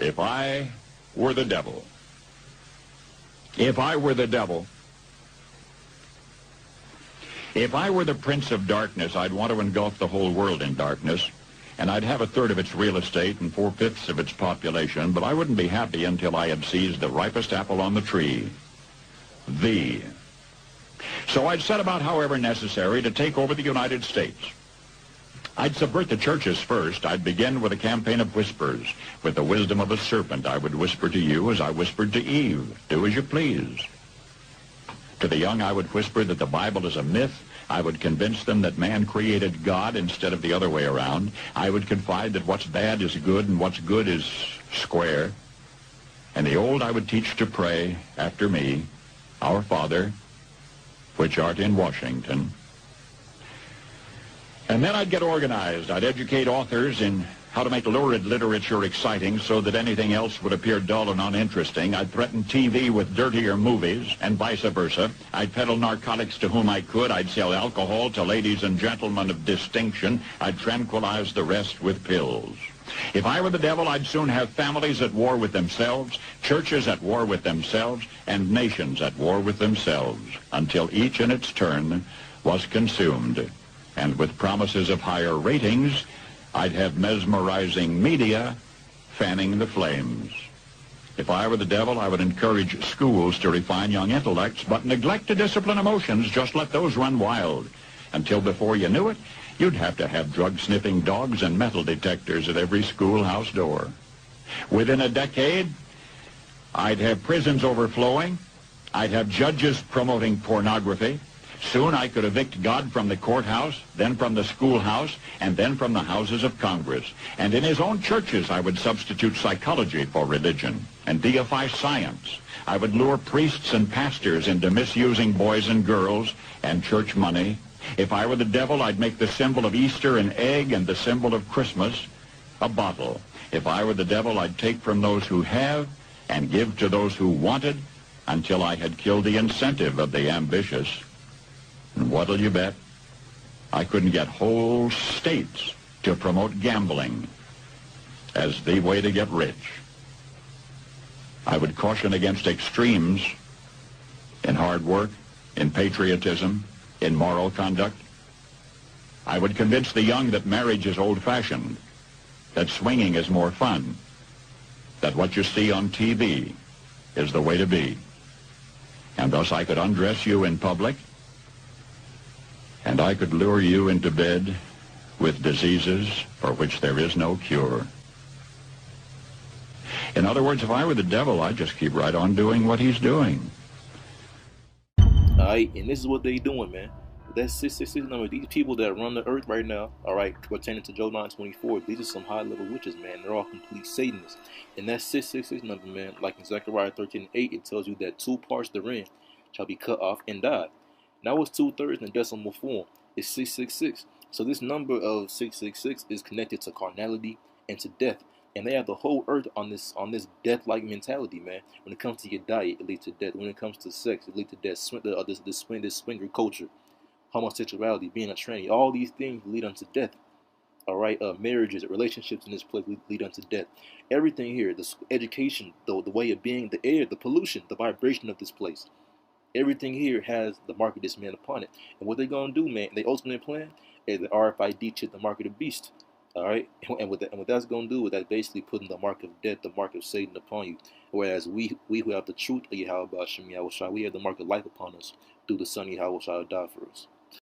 If I were the devil, if I were the devil, if I were the prince of darkness, I'd want to engulf the whole world in darkness, and I'd have a third of its real estate and 4/5 of its population, but I wouldn't be happy until I had seized the ripest apple on the tree, thee. So I'd set about, however necessary, to take over the United States. I'd subvert the churches first. I'd begin with a campaign of whispers. With the wisdom of a serpent, I would whisper to you as I whispered to Eve, do as you please. To the young, I would whisper that the Bible is a myth. I would convince them that man created God instead of the other way around. I would confide that what's bad is good and what's good is square. And the old I would teach to pray after me, Our Father, which art in Washington. And then I'd get organized. I'd educate authors in how to make lurid literature exciting so that anything else would appear dull and uninteresting. I'd threaten TV with dirtier movies and vice versa. I'd peddle narcotics to whom I could. I'd sell alcohol to ladies and gentlemen of distinction. I'd tranquilize the rest with pills. If I were the devil, I'd soon have families at war with themselves, churches at war with themselves, and nations at war with themselves, until each in its turn was consumed. And with promises of higher ratings, I'd have mesmerizing media fanning the flames. If I were the devil, I would encourage schools to refine young intellects, but neglect to discipline emotions. Just let those run wild. Until before you knew it, you'd have to have drug-sniffing dogs and metal detectors at every schoolhouse door. Within a decade, I'd have prisons overflowing. I'd have judges promoting pornography. Soon I could evict God from the courthouse, then from the schoolhouse, and then from the houses of Congress. And in his own churches, I would substitute psychology for religion and deify science. I would lure priests and pastors into misusing boys and girls and church money. If I were the devil, I'd make the symbol of Easter an egg and the symbol of Christmas a bottle. If I were the devil, I'd take from those who have and give to those who wanted until I had killed the incentive of the ambitious. And what'll you bet? I couldn't get whole states to promote gambling as the way to get rich. I would caution against extremes in hard work, in patriotism, in moral conduct. I would convince the young that marriage is old-fashioned, that swinging is more fun, that what you see on TV is the way to be. And thus I could undress you in public, and I could lure you into bed with diseases for which there is no cure. In other words, if I were the devil, I'd just keep right on doing what he's doing. Alright, and this is what they doing, man. That 666 number, these people that run the earth right now, alright, pertaining to Job 9:24, these are some high-level witches, man. They're all complete Satanists. And that 666 number, man, like in Zechariah 13:8, it tells you that 2 parts therein shall be cut off and died. Now it's 2/3 in decimal form. It's 666. So this number of 666 is connected to carnality and to death. And they have the whole earth on this death-like mentality, man. When it comes to your diet, it leads to death. When it comes to sex, it leads to death. This swinger culture, homosexuality, being a tranny, all these things lead unto death. All right, marriages, relationships in this place lead unto death. Everything here, the education, the way of being, the air, the pollution, the vibration of this place. Everything here has the mark of this man upon it. And what they're going to do, man, the ultimate plan is the RFID chip, the mark of the beast. All right? And what that's going to do is that basically putting the mark of death, the mark of Satan upon you. Whereas we who have the truth of Yahweh Shem Yahweh Shai, we have the mark of life upon us through the Son Yahweh Shai who died for us.